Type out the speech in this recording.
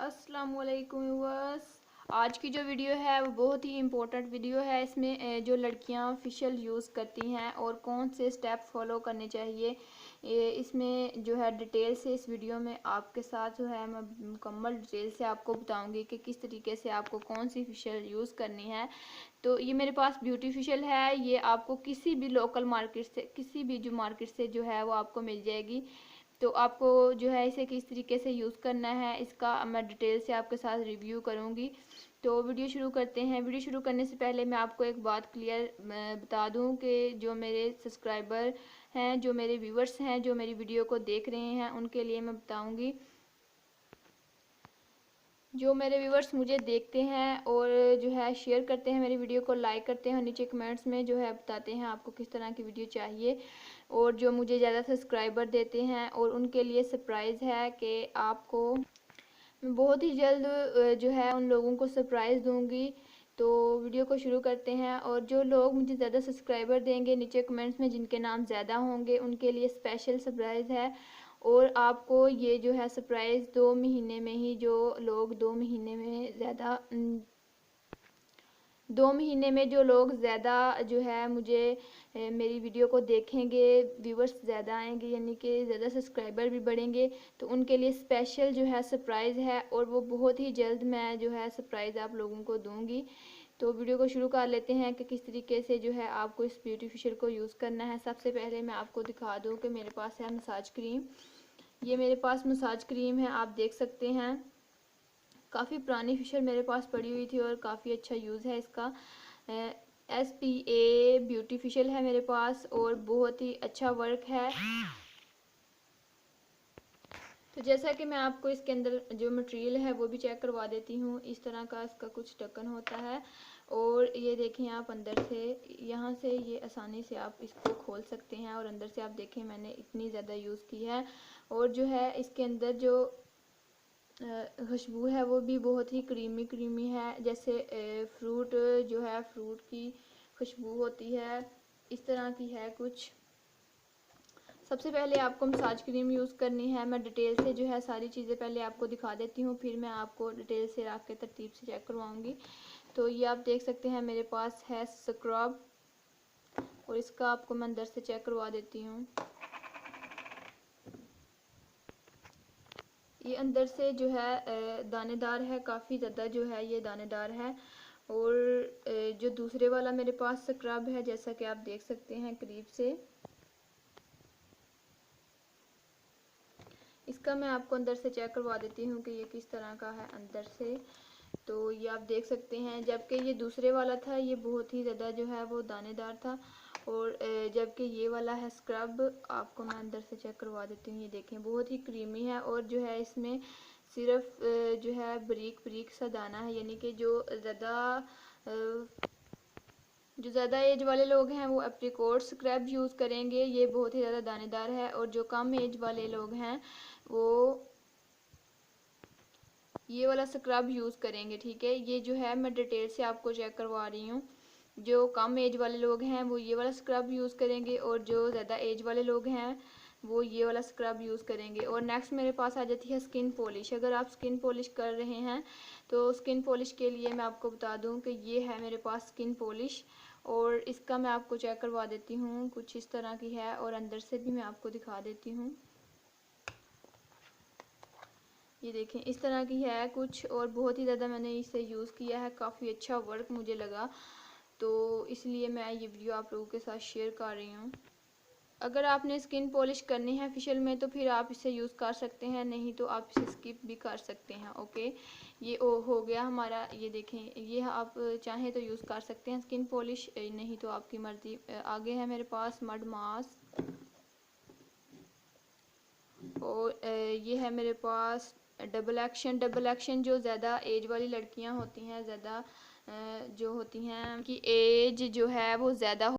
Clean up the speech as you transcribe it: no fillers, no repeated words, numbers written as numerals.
अस्सलाम वालेकुम व्यूअर्स। आज की जो वीडियो है वो बहुत ही इम्पोर्टेंट वीडियो है। इसमें जो लड़कियां फेशियल यूज़ करती हैं और कौन से स्टेप फॉलो करने चाहिए, इसमें जो है डिटेल से इस वीडियो में आपके साथ जो है मैं मुकम्मल डिटेल से आपको बताऊंगी कि किस तरीके से आपको कौन सी फेशियल यूज़ करनी है। तो ये मेरे पास ब्यूटी फेशियल है। ये आपको किसी भी लोकल मार्केट से, किसी भी जो मार्केट से जो है वो आपको मिल जाएगी। तो आपको जो है इसे किस तरीके से यूज़ करना है इसका मैं डिटेल से आपके साथ रिव्यू करूँगी। तो वीडियो शुरू करते हैं। वीडियो शुरू करने से पहले मैं आपको एक बात क्लियर बता दूं कि जो मेरे सब्सक्राइबर हैं, जो मेरे व्यूवर्स हैं, जो मेरी वीडियो को देख रहे हैं, उनके लिए मैं बताऊंगी। जो मेरे व्यूवर्स मुझे देखते हैं और जो है शेयर करते हैं, मेरी वीडियो को लाइक करते हैं, नीचे कमेंट्स में जो है बताते हैं आपको किस तरह की वीडियो चाहिए, और जो मुझे ज़्यादा सब्सक्राइबर देते हैं और उनके लिए सरप्राइज़ है कि आपको मैं बहुत ही जल्द जो है उन लोगों को सरप्राइज़ दूंगी। तो वीडियो को शुरू करते हैं। और जो लोग मुझे ज़्यादा सब्सक्राइबर देंगे नीचे कमेंट्स में, जिनके नाम ज़्यादा होंगे, उनके लिए स्पेशल सरप्राइज़ है। और आपको ये जो है सरप्राइज़ 2 महीने में ही, जो लोग 2 महीने में ज़्यादा 2 महीने में जो लोग ज़्यादा जो है मुझे मेरी वीडियो को देखेंगे, व्यूवर्स ज़्यादा आएंगे, यानी कि ज़्यादा सब्सक्राइबर भी बढ़ेंगे, तो उनके लिए स्पेशल जो है सरप्राइज़ है, और वो बहुत ही जल्द मैं जो है सरप्राइज़ आप लोगों को दूंगी। तो वीडियो को शुरू कर लेते हैं कि किस तरीके से जो है आपको इस ब्यूटी फेशियल को यूज़ करना है। सबसे पहले मैं आपको दिखा दूँ कि मेरे पास है मसाज क्रीम। ये मेरे पास मसाज क्रीम है, आप देख सकते हैं। काफ़ी पुरानी फेशियल मेरे पास पड़ी हुई थी और काफ़ी अच्छा यूज़ है इसका। SPA ब्यूटी फेशियल है मेरे पास और बहुत ही अच्छा वर्क है। तो जैसा कि मैं आपको इसके अंदर जो मटेरियल है वो भी चेक करवा देती हूँ। इस तरह का इसका कुछ ढक्कन होता है, और ये देखें आप अंदर से, यहाँ से ये आसानी से आप इसको खोल सकते हैं, और अंदर से आप देखें मैंने इतनी ज़्यादा यूज़ की है। और जो है इसके अंदर जो खुशबू है वो भी बहुत ही क्रीमी क्रीमी है, जैसे फ्रूट जो है फ्रूट की खुशबू होती है, इस तरह की है कुछ। सबसे पहले आपको मसाज क्रीम यूज़ करनी है। मैं डिटेल से जो है सारी चीज़ें पहले आपको दिखा देती हूँ, फिर मैं आपको डिटेल से रख के तरतीब से चेक करवाऊँगी। तो ये आप देख सकते हैं मेरे पास है स्क्रब, और इसका आपको मैं अंदर से चेक करवा देती हूँ। ये अंदर से जो है दानेदार है, काफ़ी ज़्यादा जो है ये दानेदार है। और जो दूसरे वाला मेरे पास स्क्रब है, जैसा कि आप देख सकते हैं करीब से, इसका मैं आपको अंदर से चेक करवा देती हूँ कि ये किस तरह का है अंदर से। तो ये आप देख सकते हैं, जबकि ये दूसरे वाला था ये बहुत ही ज़्यादा जो है वो दानेदार था, और जबकि ये वाला है स्क्रब, आपको मैं अंदर से चेक करवा देती हूँ। ये देखें बहुत ही क्रीमी है, और जो है इसमें सिर्फ जो है बारीक बारीक सा दाना है, यानी कि जो ज़्यादा एज वाले लोग हैं वो एप्रिकॉट स्क्रब यूज़ करेंगे, ये बहुत ही ज़्यादा दानेदार है। और जो कम एज वाले लोग हैं वो ये वाला स्क्रब यूज़ करेंगे। ठीक है, ये जो है मैं डिटेल से आपको चेक करवा रही हूँ। जो कम एज वाले लोग हैं वो ये वाला स्क्रब यूज़ करेंगे, और जो ज़्यादा एज वाले लोग हैं वो ये वाला स्क्रब यूज़ करेंगे। और नेक्स्ट मेरे पास आ जाती है स्किन पॉलिश। अगर आप स्किन पॉलिश कर रहे हैं तो स्किन पॉलिश के लिए मैं आपको बता दूं कि ये है मेरे पास स्किन पॉलिश, और इसका मैं आपको चेक करवा देती हूँ। कुछ इस तरह की है, और अंदर से भी मैं आपको दिखा देती हूँ। ये देखें इस तरह की है कुछ, और बहुत ही ज़्यादा मैंने इसे यूज़ किया है, काफ़ी अच्छा वर्क मुझे लगा, तो इसलिए मैं ये वीडियो आप लोगों के साथ शेयर कर रही हूँ। अगर आपने स्किन पॉलिश करनी है फेशियल में तो फिर आप इसे यूज़ कर सकते हैं, नहीं तो आप इसे स्किप भी कर सकते हैं। ओके, ये हो गया हमारा। ये देखें, ये आप चाहें तो यूज़ कर सकते हैं स्किन पॉलिश, नहीं तो आपकी मर्ज़ी। आगे है मेरे पास मड मास्क, और ये है मेरे पास डबल एक्शन। डबल एक्शन जो ज़्यादा एज वाली लड़कियां होती हैं, ज़्यादा जो होती हैं कि एज जो है वो ज़्यादा